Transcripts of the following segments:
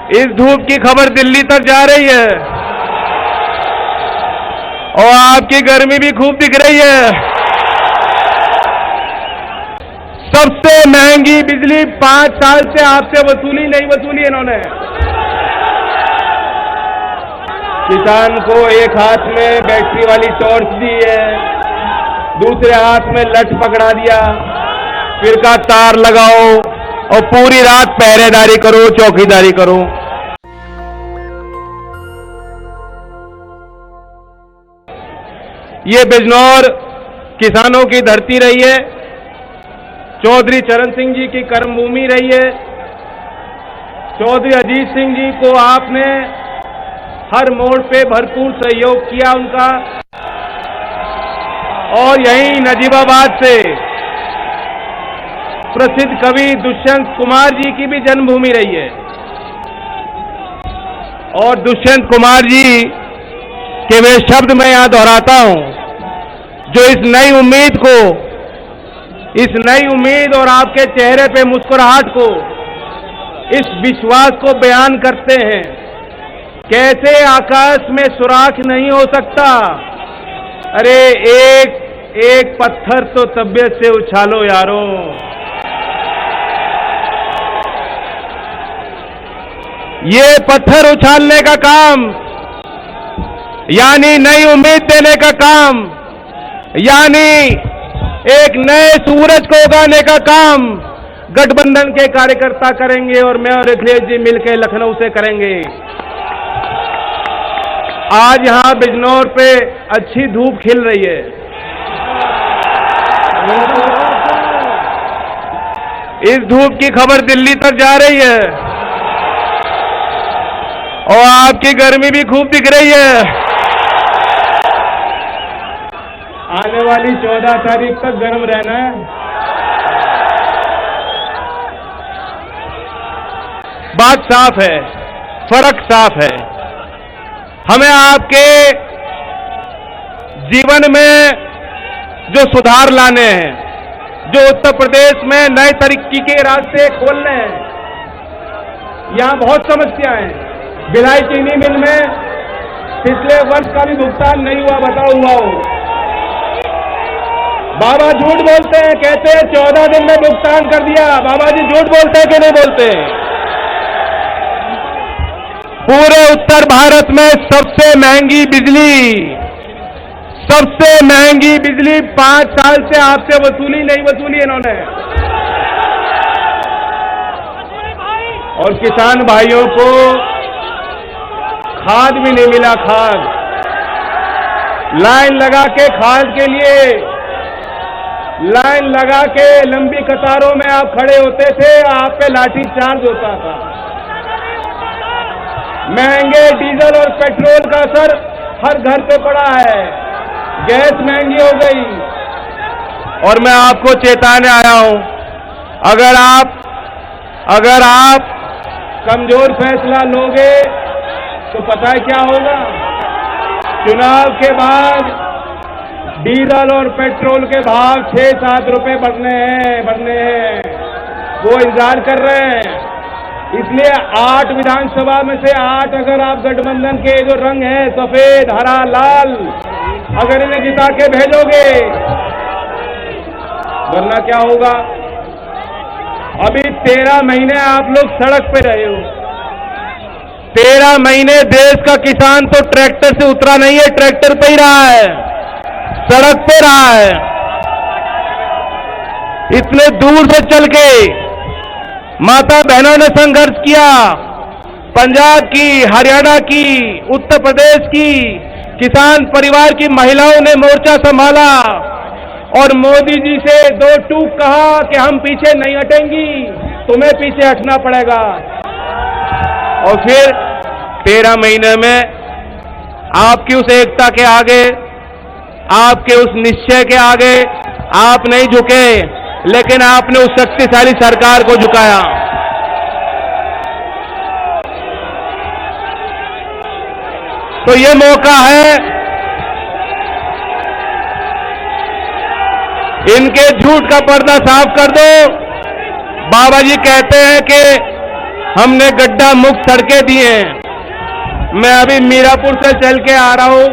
इस धूप की खबर दिल्ली तक जा रही है और आपकी गर्मी भी खूब दिख रही है। सबसे महंगी बिजली 5 साल से आपसे वसूली नहीं वसूली इन्होंने। किसान को एक हाथ में बैटरी वाली टॉर्च दी है, दूसरे हाथ में लठ पकड़ा दिया, फिर का तार लगाओ और पूरी रात पहरेदारी करो, चौकीदारी करो। ये बिजनौर किसानों की धरती रही है, चौधरी चरण सिंह जी की कर्मभूमि रही है। चौधरी अजीत सिंह जी को आपने हर मोड़ पे भरपूर सहयोग किया उनका, और यहीं नजीबाबाद से प्रसिद्ध कवि दुष्यंत कुमार जी की भी जन्मभूमि रही है। और दुष्यंत कुमार जी के वे शब्द मैं यहां दोहराता हूं, जो इस नई उम्मीद को, इस नई उम्मीद और आपके चेहरे पे मुस्कुराहट को, इस विश्वास को बयान करते हैं। कैसे आकाश में सुराख नहीं हो सकता, अरे एक एक पत्थर तो तबीयत से उछालो यारों। ये पत्थर उछालने का काम, यानी नई उम्मीद देने का काम, यानी एक नए सूरज को उगाने का काम गठबंधन के कार्यकर्ता करेंगे और मैं और अखिलेश जी मिलकर लखनऊ से करेंगे। आज यहां बिजनौर पे अच्छी धूप खिल रही है। इस धूप की खबर दिल्ली तक जा रही है और आपकी गर्मी भी खूब दिख रही है। आने वाली 14 तारीख तक गर्म रहना है। बात साफ है, फर्क साफ है। हमें आपके जीवन में जो सुधार लाने हैं, जो उत्तर प्रदेश में नए तरक्की के रास्ते खोलने हैं, यहां बहुत समस्याएं हैं। भिलाई चीनी मिल में पिछले वर्ष का भी भुगतान नहीं हुआ, बताओ हुआ हो? बाबा झूठ बोलते हैं, कहते हैं 14 दिन में भुगतान कर दिया। बाबा जी झूठ बोलते हैं कि नहीं बोलते? पूरे उत्तर भारत में सबसे महंगी बिजली 5 साल से आपसे वसूली नहीं वसूली इन्होंने। और किसान भाइयों को खाद भी नहीं मिला। खाद लाइन लगा के, खाद के लिए लाइन लगा के लंबी कतारों में आप खड़े होते थे, आप पे लाठी चार्ज होता था। महंगे डीजल और पेट्रोल का असर हर घर पे पड़ा है। गैस महंगी हो गई। और मैं आपको चेताने आया हूं, अगर आप कमजोर फैसला लोगे तो पता है क्या होगा? चुनाव के बाद डीजल और पेट्रोल के भाव 6-7 रुपए बढ़ने हैं। वो इंतजार कर रहे हैं। इसलिए 8 विधानसभा में से 8 अगर आप गठबंधन के जो रंग हैं, सफेद, हरा, लाल, अगर इन्हें जिता के भेजोगे, वरना क्या होगा? अभी 13 महीने आप लोग सड़क पे रहे हो। 13 महीने देश का किसान तो ट्रैक्टर से उतरा नहीं है, ट्रैक्टर पे ही रहा है, सड़क पे रहा है। इतने दूर से चल के माता बहनों ने संघर्ष किया। पंजाब की, हरियाणा की, उत्तर प्रदेश की किसान परिवार की महिलाओं ने मोर्चा संभाला और मोदी जी से 2 टूक कहा कि हम पीछे नहीं हटेंगी, तुम्हें पीछे हटना पड़ेगा। और फिर 13 महीने में आपकी उस एकता के आगे, आपके उस निश्चय के आगे आप नहीं झुके, लेकिन आपने उस शक्तिशाली सरकार को झुकाया। तो ये मौका है, इनके झूठ का पर्दा साफ कर दो। बाबा जी कहते हैं कि हमने गड्ढा मुक्त सड़कें दी हैं। मैं अभी मीरापुर से चल के आ रहा हूं।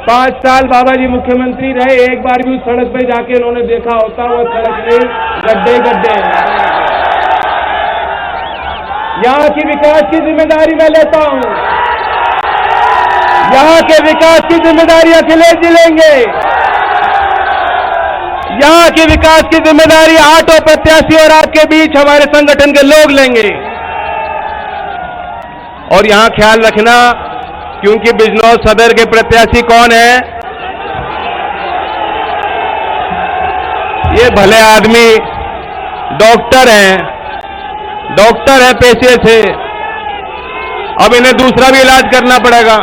5 साल बाबा जी मुख्यमंत्री रहे, एक बार भी उस सड़क पे जाके उन्होंने देखा होता, वो सड़क में गड्ढे गड्ढे। यहाँ की विकास की जिम्मेदारी मैं लेता हूं। यहाँ के विकास की जिम्मेदारी अखिलेश जी लेंगे। यहाँ की विकास की जिम्मेदारी आटो प्रत्याशी और आपके बीच हमारे संगठन के लोग लेंगे। और यहां ख्याल रखना, क्योंकि बिजनौर सदर के प्रत्याशी कौन है? ये भले आदमी डॉक्टर हैं पेशे से। अब इन्हें दूसरा भी इलाज करना पड़ेगा।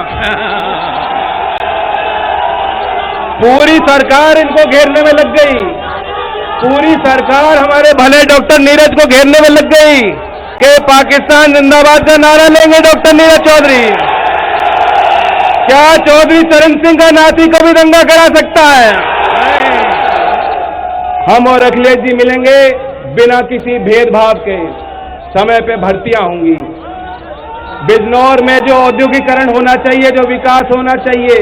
पूरी सरकार इनको घेरने में लग गई। पूरी सरकार हमारे भले डॉक्टर नीरज को घेरने में लग गई कि पाकिस्तान जिंदाबाद का नारा लेंगे डॉक्टर नीरज चौधरी। क्या चौधरी चरण सिंह का नाती को भी दंगा करा सकता है? हम और अखिलेश जी मिलेंगे बिना किसी भेदभाव के। समय पे भर्तियां होंगी। बिजनौर में जो औद्योगिकरण होना चाहिए, जो विकास होना चाहिए,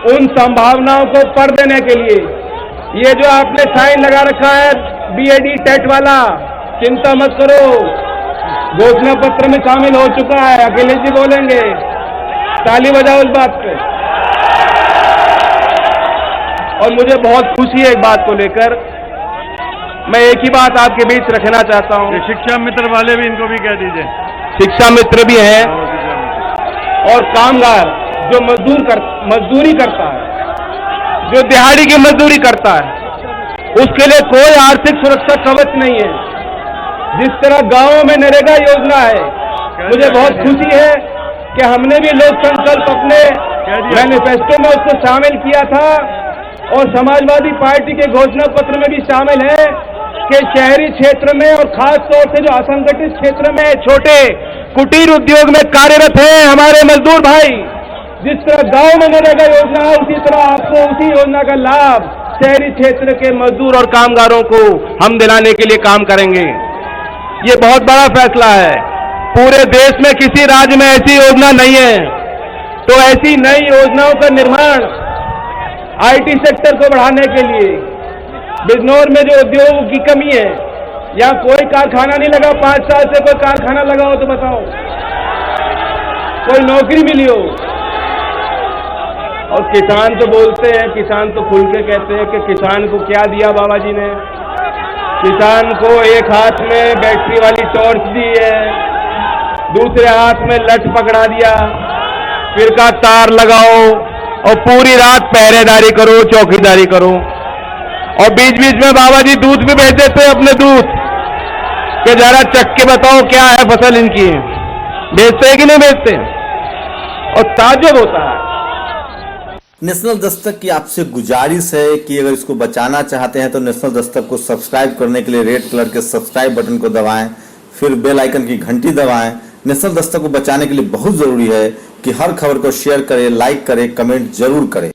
उन संभावनाओं को पर देने के लिए ये जो आपने साइन लगा रखा है बीएडी टेट वाला, चिंता मत करो, घोषणा पत्र में शामिल हो चुका है। अखिलेश जी बोलेंगे, ताली बजाओ इस बात पे। और मुझे बहुत खुशी है एक बात को लेकर। मैं एक ही बात आपके बीच रखना चाहता हूं। शिक्षा मित्र वाले भी इनको भी कह दीजिए। शिक्षा मित्र भी हैं और कामगार जो मजदूरी करता है, जो दिहाड़ी की मजदूरी करता है, उसके लिए कोई आर्थिक सुरक्षा कवच नहीं है। जिस तरह गांवों में नरेगा योजना है, मुझे बहुत खुशी है कि हमने भी लोक संकल्प अपने मैनिफेस्टो में उसको शामिल किया था और समाजवादी पार्टी के घोषणा पत्र में भी शामिल है कि शहरी क्षेत्र में और खास तौर से जो असंगठित क्षेत्र में छोटे कुटीर उद्योग में कार्यरत हैं हमारे मजदूर भाई, जिस तरह गांव में नरेगा योजना है, उसी तरह आपको उसी योजना का लाभ शहरी क्षेत्र के मजदूर और कामगारों को हम दिलाने के लिए काम करेंगे। ये बहुत बड़ा फैसला है। पूरे देश में किसी राज्य में ऐसी योजना नहीं है। तो ऐसी नई योजनाओं का निर्माण आईटी सेक्टर को बढ़ाने के लिए, बिजनौर में जो उद्योगों की कमी है, यहाँ कोई कारखाना नहीं लगा। 5 साल से कोई कारखाना लगा हो तो बताओ, कोई नौकरी मिली हो। और किसान तो बोलते हैं, किसान तो खुल के कहते हैं कि किसान को क्या दिया बाबा जी ने। किसान को एक हाथ में बैटरी वाली टॉर्च दी है, दूसरे हाथ में लठ पकड़ा दिया, फिर का तार लगाओ और पूरी रात पहरेदारी करो, चौकीदारी करो। और बीच बीच में बाबा जी दूध भी भेज देते हैं, अपने दूध कि जरा चख के बताओ क्या है फसल इनकी। बेचते हैं कि नहीं बेचते? और ताज्जुब होता है। नेशनल दस्तक की आपसे गुजारिश है कि अगर इसको बचाना चाहते हैं तो नेशनल दस्तक को सब्सक्राइब करने के लिए रेड कलर के सब्सक्राइब बटन को दबाएं, फिर बेल आइकन की घंटी दबाएं। नेशनल दस्तक को बचाने के लिए बहुत जरूरी है कि हर खबर को शेयर करें, लाइक करें, कमेंट जरूर करें।